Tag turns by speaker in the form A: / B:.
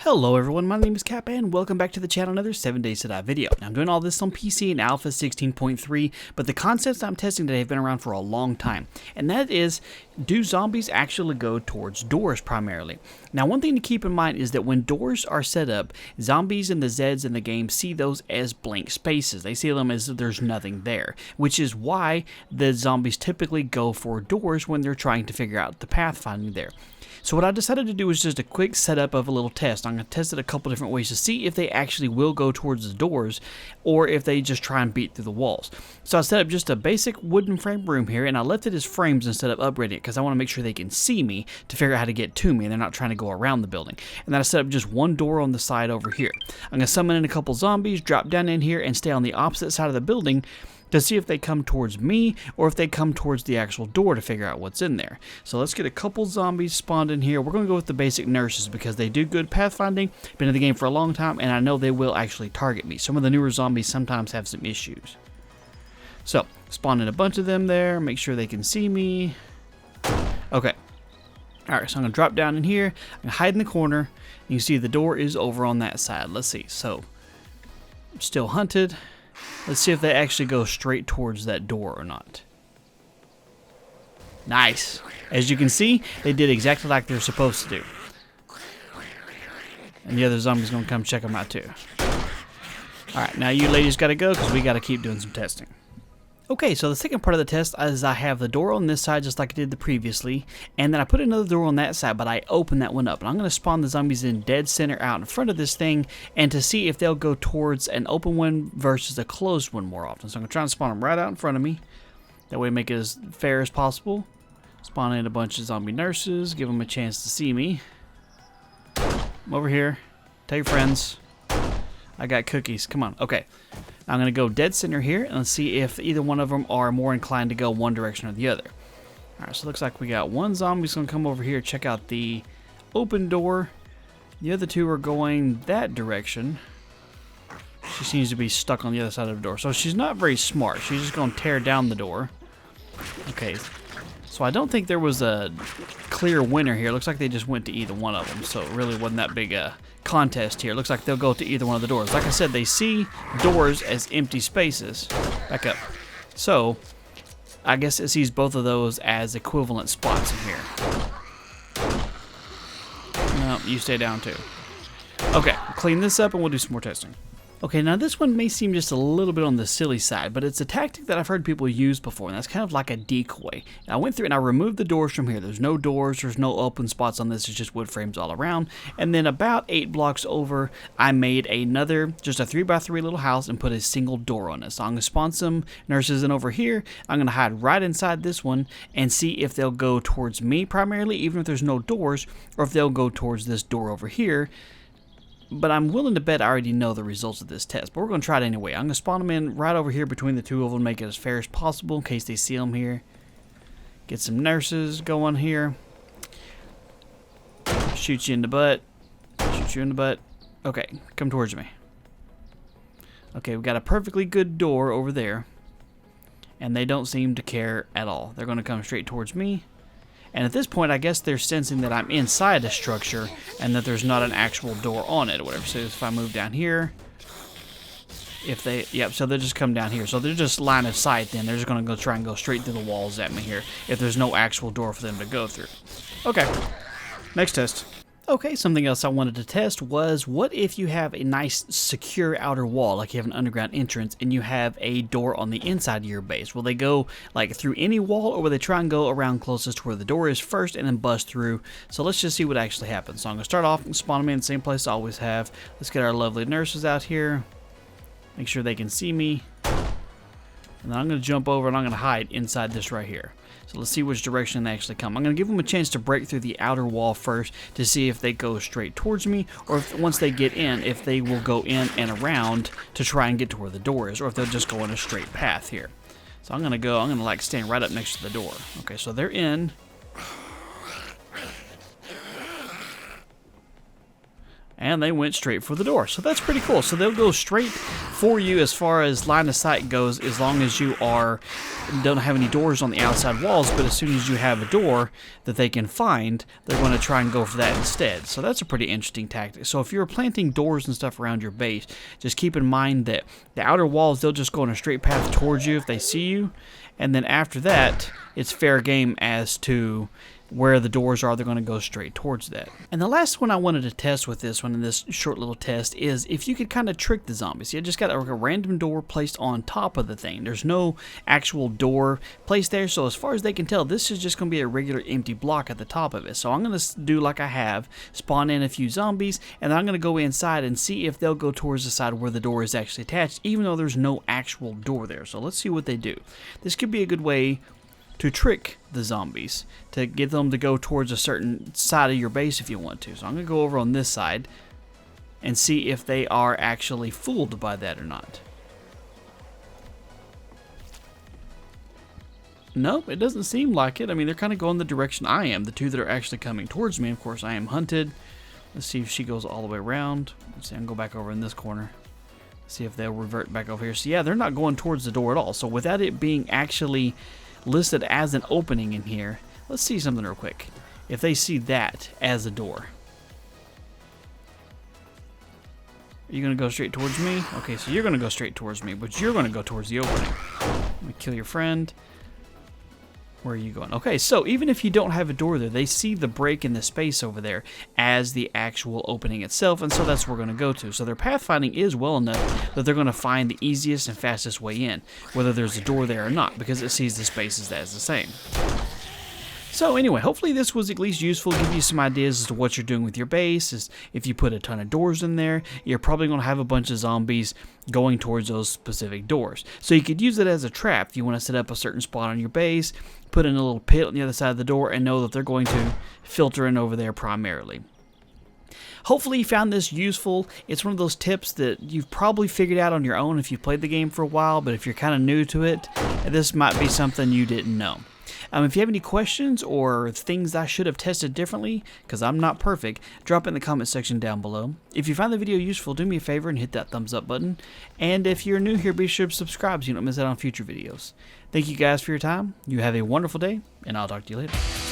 A: Hello everyone, my name is Cap and welcome back to the channel, another 7 Days to Die video. Now, I'm doing all this on PC in Alpha 16.3, but the concepts I'm testing today have been around for a long time. And that is, do zombies actually go towards doors primarily? Now, one thing to keep in mind is that when doors are set up, zombies and the Zeds in the game see those as blank spaces. They see them as there's nothing there, which is why the zombies typically go for doors when they're trying to figure out the pathfinding there. So what I decided to do is just a quick setup of a little test. I'm going to test it a couple different ways to see if they actually will go towards the doors or if they just try and beat through the walls. So I set up just a basic wooden frame room here, and I left it as frames instead of upgrading it because I want to make sure they can see me to figure out how to get to me and they're not trying to go around the building. And then I set up just one door on the side over here. I'm going to summon in a couple zombies, drop down in here, and stay on the opposite side of the building to see if they come towards me or if they come towards the actual door to figure out what's in there. So let's get a couple zombies spawned in here. We're going to go with the basic nurses because they do good pathfinding, been in the game for a long time, and I know they will actually target me. Some of the newer zombies sometimes have some issues. So, spawn in a bunch of them there, make sure they can see me. Okay. Alright, so I'm going to drop down in here, I'm going to hide in the corner, and you see the door is over on that side. Let's see, so, still hunted. Let's see if they actually go straight towards that door or not. Nice. As you can see, they did exactly like they're supposed to do. And the other zombie's going to come check them out too. Alright, now you ladies got to go because we got to keep doing some testing. Okay, so the second part of the test is I have the door on this side just like I did the previously, and then I put another door on that side, but I open that one up. And I'm going to spawn the zombies in dead center out in front of this thing, and to see if they'll go towards an open one versus a closed one more often. So I'm going to try and spawn them right out in front of me. That way make it as fair as possible. Spawn in a bunch of zombie nurses, give them a chance to see me. I'm over here. Tell your friends. I got cookies. Come on. Okay. I'm going to go dead center here and let's see if either one of them are more inclined to go one direction or the other. Alright, so it looks like we got one zombie's going to come over here, check out the open door. The other two are going that direction. She seems to be stuck on the other side of the door. So she's not very smart. She's just going to tear down the door. Okay. So I don't think there was a clear winner here. Looks like they just went to either one of them. So it really wasn't that big a contest here. Looks like they'll go to either one of the doors. Like I said, they see doors as empty spaces. Back up. So I guess it sees both of those as equivalent spots in here. No, you stay down too. Okay, clean this up and we'll do some more testing. Okay, now this one may seem just a little bit on the silly side, but it's a tactic that I've heard people use before, and that's kind of like a decoy. Now, I went through and I removed the doors from here. There's no doors, there's no open spots on this, it's just wood frames all around. And then about 8 blocks over, I made another, just a 3x3 little house and put a single door on it. So I'm going to spawn some nurses in over here. I'm going to hide right inside this one and see if they'll go towards me primarily, even if there's no doors, or if they'll go towards this door over here. But I'm willing to bet I already know the results of this test. But we're going to try it anyway. I'm going to spawn them in right over here between the two of them, make it as fair as possible in case they see them here. Get some nurses going here. Shoot you in the butt. Shoot you in the butt. Okay, come towards me. Okay, we've got a perfectly good door over there. And they don't seem to care at all. They're going to come straight towards me. And at this point, I guess they're sensing that I'm inside a structure and that there's not an actual door on it or whatever. So if I move down here, if they, yep, so they'll just come down here. So they're just line of sight then. They're just going to go try and go straight through the walls at me here if there's no actual door for them to go through. Okay, next test. Okay, something else I wanted to test was, what if you have a nice secure outer wall, like you have an underground entrance, and you have a door on the inside of your base? Will they go like through any wall, or will they try and go around closest to where the door is first and then bust through? So let's just see what actually happens. So I'm going to start off and spawn them in the same place I always have. Let's get our lovely nurses out here. Make sure they can see me. And then I'm going to jump over and I'm going to hide inside this right here. So let's see which direction they actually come. I'm going to give them a chance to break through the outer wall first to see if they go straight towards me, or if once they get in, if they will go in and around to try and get to where the door is, or if they'll just go on a straight path here. So I'm going to like stand right up next to the door. Okay, so they're in. and they went straight for the door. So that's pretty cool. So they'll go straight for you as far as line of sight goes, as long as you don't have any doors on the outside walls. But as soon as you have a door that they can find, they're going to try and go for that instead. So that's a pretty interesting tactic. So if you're planting doors and stuff around your base, just keep in mind that the outer walls, they'll just go on a straight path towards you if they see you. And then after that, it's fair game as to where the doors are. They're going to go straight towards that. And the last one I wanted to test with this one in this short little test is if you could kind of trick the zombies. You just got a random door placed on top of the thing. There's no actual door placed there, so as far as they can tell, this is just going to be a regular empty block at the top of it. So I'm going to do like I have, spawn in a few zombies, and I'm going to go inside and see if they'll go towards the side where the door is actually attached, even though there's no actual door there. So let's see what they do. This could be a good way to trick the zombies, to get them to go towards a certain side of your base if you want to. So I'm going to go over on this side and see if they are actually fooled by that or not. Nope, it doesn't seem like it. I mean, they're kind of going the direction I am. The two that are actually coming towards me, of course, I am hunted. Let's see if she goes all the way around. Let's see, I'm going to go back over in this corner. See if they'll revert back over here. So yeah, they're not going towards the door at all. So without it being actually listed as an opening in here, let's see something real quick. If they see that as a door, are you going to go straight towards me? Okay, so you're going to go straight towards me, but you're going to go towards the opening. Let me kill your friend. Where are you going? Okay, so even if you don't have a door there, they see the break in the space over there as the actual opening itself, and so that's where we're going to go to. So their pathfinding is well enough that they're going to find the easiest and fastest way in, whether there's a door there or not, because it sees the spaces as the same. So anyway, hopefully this was at least useful, give you some ideas as to what you're doing with your base. Is if you put a ton of doors in there, you're probably going to have a bunch of zombies going towards those specific doors. So you could use it as a trap. If you want to set up a certain spot on your base, put in a little pit on the other side of the door, and know that they're going to filter in over there primarily. Hopefully you found this useful. It's one of those tips that you've probably figured out on your own if you've played the game for a while, but if you're kind of new to it, this might be something you didn't know. If you have any questions or things I should have tested differently, because I'm not perfect, drop it in the comment section down below. If you found the video useful, do me a favor and hit that thumbs up button. And if you're new here, be sure to subscribe so you don't miss out on future videos. Thank you guys for your time. You have a wonderful day, and I'll talk to you later.